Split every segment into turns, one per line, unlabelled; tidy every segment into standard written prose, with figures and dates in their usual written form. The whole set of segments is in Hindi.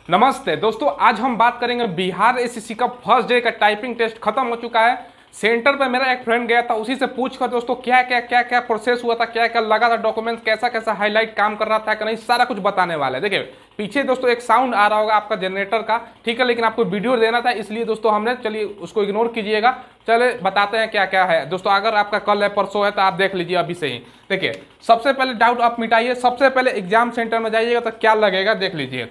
नमस्ते दोस्तों, आज हम बात करेंगे बिहार एसएससी का फर्स्ट डे का टाइपिंग टेस्ट खत्म हो चुका है। सेंटर पे मेरा एक फ्रेंड गया था, उसी से पूछकर दोस्तों क्या क्या प्रोसेस हुआ था, क्या क्या लगा था डॉक्यूमेंट्स, कैसा कैसा हाईलाइट काम कर रहा था कि नहीं, सारा कुछ बताने वाला है। देखिए पीछे दोस्तों एक साउंड आ रहा होगा आपका जनरेटर का, ठीक है, लेकिन आपको वीडियो देना था इसलिए दोस्तों हमने, चलिए उसको इग्नोर कीजिएगा। चले बताते हैं क्या क्या है दोस्तों। अगर आपका कल है परसों है तो आप देख लीजिए अभी से ही। देखिए सबसे पहले डाउट आप मिटाइए, सबसे पहले एग्जाम सेंटर में जाइएगा तो क्या लगेगा देख लीजिए।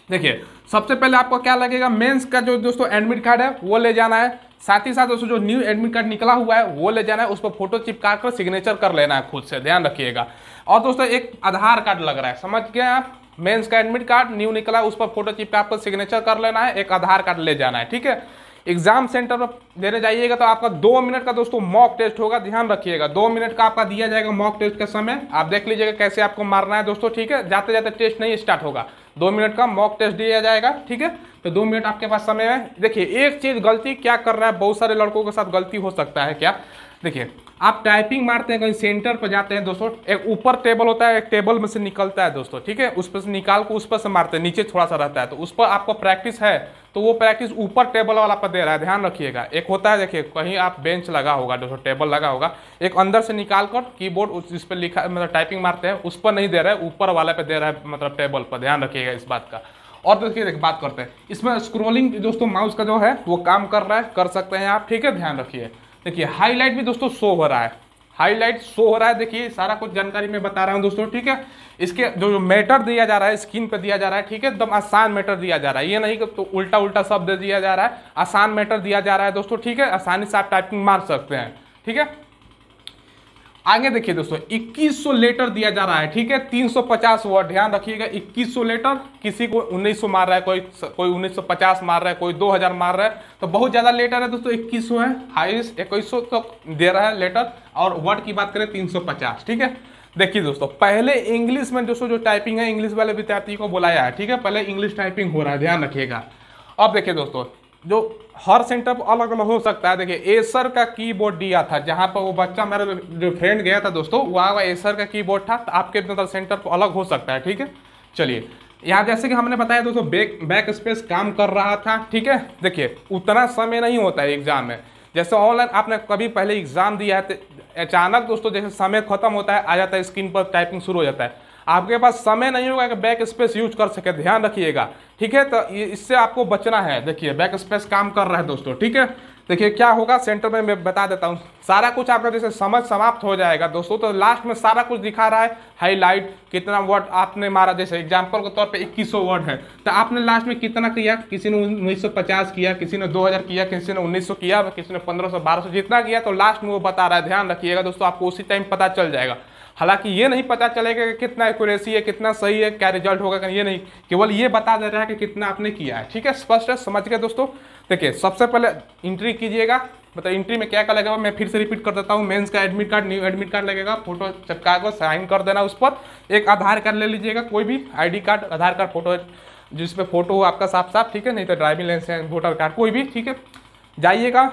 देखिए सबसे पहले आपको क्या लगेगा, मेंस का जो दोस्तों एडमिट कार्ड है वो ले जाना है, साथ ही साथ दोस्तों जो न्यू एडमिट कार्ड निकला हुआ है वो ले जाना है, उस पर फोटो चिपका कर सिग्नेचर कर लेना है खुद से, ध्यान रखिएगा। और दोस्तों एक आधार कार्ड लग रहा है, समझ गए आप, मेंस का एडमिट कार्ड न्यू निकला है उस पर फोटो चिपका कर सिग्नेचर कर लेना है, एक आधार कार्ड ले जाना है, ठीक है। एग्जाम सेंटर पर देने जाइएगा तो आपका 2 मिनट का दोस्तों मॉक टेस्ट होगा, ध्यान रखिएगा 2 मिनट का आपका दिया जाएगा मॉक टेस्ट का समय। आप देख लीजिएगा कैसे आपको मारना है दोस्तों, ठीक है। जाते जाते टेस्ट नहीं स्टार्ट होगा, 2 मिनट का मॉक टेस्ट दिया जाएगा, ठीक है। तो 2 मिनट आपके पास समय है। देखिए एक चीज गलती क्या कर रहा है, बहुत सारे लड़कों के साथ गलती हो सकता है क्या, देखिए आप टाइपिंग मारते हैं कहीं सेंटर पर जाते हैं दोस्तों, एक ऊपर टेबल होता है, एक टेबल में से निकलता है दोस्तों, ठीक है, उस पर से निकाल को उस पर से मारते हैं, नीचे थोड़ा सा रहता है तो उस पर आपको प्रैक्टिस है तो वो प्रैक्टिस ऊपर टेबल वाला पर दे रहा है, ध्यान रखिएगा। एक होता है देखिए कहीं आप बेंच लगा होगा दोस्तों, टेबल लगा होगा, एक अंदर से निकाल कर कीबोर्ड जिस पर लिखा मतलब टाइपिंग मारते हैं उस पर नहीं दे रहा है, ऊपर वाले पे दे रहा है, मतलब टेबल पर, ध्यान रखिएगा इस बात का। और देखिए बात करते हैं इसमें स्क्रोलिंग दोस्तों, माउस का जो है वो काम कर रहा है, कर सकते हैं आप, ठीक है, ध्यान रखिए। देखिए हाईलाइट भी दोस्तों शो हो रहा है, हाईलाइट शो हो रहा है, देखिए सारा कुछ जानकारी मैं बता रहा हूं दोस्तों, ठीक है। इसके जो मैटर दिया जा रहा है स्क्रीन पे दिया जा रहा है, ठीक है, एकदम आसान मैटर दिया जा रहा है, ये नहीं कि तो उल्टा उल्टा शब्द दिया जा रहा है, आसान मैटर दिया जा रहा है दोस्तों, ठीक है, आसानी से आप टाइपिंग मार सकते हैं, ठीक है। आगे देखिए दोस्तों 2100 लेटर दिया जा रहा है, ठीक है, 350 वर्ड, ध्यान रखिएगा 2100 लेटर, किसी को 1900 मार रहा है, कोई 1950 मार रहा है, कोई 2000 मार रहा है, तो बहुत ज्यादा लेटर है दोस्तों, 2100 है, हाईएस्ट 2100 तक दे रहा है लेटर। और वर्ड की बात करें 350, ठीक है। देखिए दोस्तों पहले इंग्लिश में दोस्तों जो टाइपिंग है इंग्लिश वाले विद्यार्थी को बुलाया है, ठीक है, पहले इंग्लिश टाइपिंग हो रहा है, ध्यान रखिएगा। अब देखिए दोस्तों जो हर सेंटर पर अलग अलग हो सकता है, देखिए एसर का कीबोर्ड दिया था, जहां पर वो बच्चा मेरा जो फ्रेंड गया था दोस्तों वहाँ एसर का कीबोर्ड था, तो आपके मतलब सेंटर पर अलग हो सकता है, ठीक है। चलिए यहाँ जैसे कि हमने बताया दोस्तों बैक स्पेस काम कर रहा था, ठीक है। देखिए उतना समय नहीं होता है एग्जाम में, जैसे ऑनलाइन आपने कभी पहले एग्जाम दिया है तो अचानक दोस्तों जैसे समय खत्म होता है आ जाता है स्क्रीन पर टाइपिंग शुरू हो जाता है, आपके पास समय नहीं होगा कि बैक स्पेस यूज कर सके, ध्यान रखिएगा, ठीक है। तो इससे आपको बचना है, देखिए बैक स्पेस काम कर रहा है दोस्तों, ठीक है। देखिए क्या होगा सेंटर में मैं बता देता हूँ, सारा कुछ आपका जैसे समझ समाप्त हो जाएगा दोस्तों, तो लास्ट में सारा कुछ दिखा रहा है, हाईलाइट कितना वर्ड आपने मारा, जैसे एग्जाम्पल के तौर पे 2100 वर्ड है तो आपने लास्ट में कितना किया, किसी ने 1950 किया, किसी ने 2000 किया, किसी ने 1900 किया, किसी ने 1500 1200 जितना किया, तो लास्ट में वो बता रहा है, ध्यान रखिएगा दोस्तों, आपको उसी टाइम पता चल जाएगा। हालांकि ये नहीं पता चलेगा कि कितना एक्यूरेसी है, कितना सही है, क्या रिजल्ट होगा, ये नहीं, केवल ये बता दे रहा है कि कितना आपने किया है, ठीक है। स्पष्ट है, समझ गए दोस्तों। देखिए सबसे पहले एंट्री कीजिएगा, मतलब एंट्री में क्या क्या लगेगा मैं फिर से रिपीट कर देता हूँ, मेंस का admit card new admit card लगेगा, फोटो चिपका कर साइन कर देना उस पर, एक आधार कार्ड ले लीजिएगा, कोई भी आईडी कार्ड, आधार कार्ड, फोटो जिसपे फोटो हो आपका साफ साफ, ठीक है, नहीं तो ड्राइविंग लाइसेंस, वोटर कार्ड, कोई भी, ठीक है। जाइएगा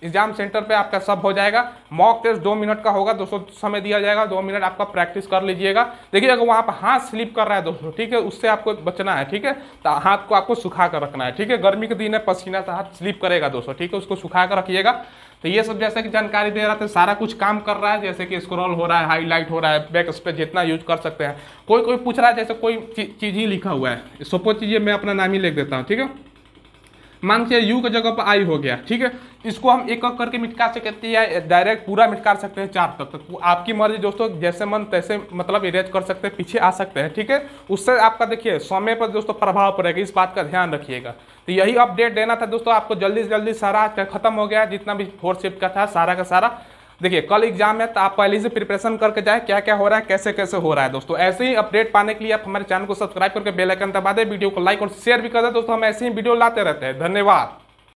एग्जाम सेंटर पे, आपका सब हो जाएगा। मॉक टेस्ट 2 मिनट का होगा दोस्तों, समय दिया जाएगा, 2 मिनट आपका प्रैक्टिस कर लीजिएगा। देखिए अगर वहाँ पर हाथ स्लिप कर रहा है दोस्तों, ठीक है, उससे आपको बचना है, ठीक है, तो हाथ को आपको सुखा कर रखना है, ठीक है, गर्मी के दिन है, पसीना से हाथ स्लिप करेगा दोस्तों, ठीक है, उसको सुखा कर रखिएगा। तो ये सब जैसे कि जानकारी दे रहा था, सारा कुछ काम कर रहा है, जैसे कि स्क्रॉल हो रहा है, हाईलाइट हो रहा है, बैक स्पेस जितना यूज कर सकते हैं। कोई पूछ रहा है जैसे कोई चीज़ ही लिखा हुआ है, सपोज कीजिए मैं अपना नाम ही लिख देता हूँ, ठीक है, मान के यू की जगह पर आई हो गया, ठीक है, इसको हम एक एक करके मिटका सकते हैं या डायरेक्ट पूरा मिटका सकते हैं 4 तक, तो आपकी मर्जी दोस्तों, जैसे मन तैसे मतलब इरेज कर सकते हैं, पीछे आ सकते हैं, ठीक है। उससे आपका देखिए समय पर दोस्तों प्रभाव पड़ेगा, इस बात का ध्यान रखिएगा। तो यही अपडेट देना था दोस्तों आपको, जल्दी से जल्दी सारा खत्म हो गया, जितना भी 4 शिफ्ट का था सारा का सारा। देखिए कल एग्जाम है तो आप पहले से प्रिपरेशन करके जाए, क्या क्या हो रहा है, कैसे कैसे हो रहा है दोस्तों। ऐसे ही अपडेट पाने के लिए आप हमारे चैनल को सब्सक्राइब करके बेल आइकन दबा दें, वीडियो को लाइक और शेयर भी कर दें दोस्तों, हम ऐसे ही वीडियो लाते रहते हैं। धन्यवाद।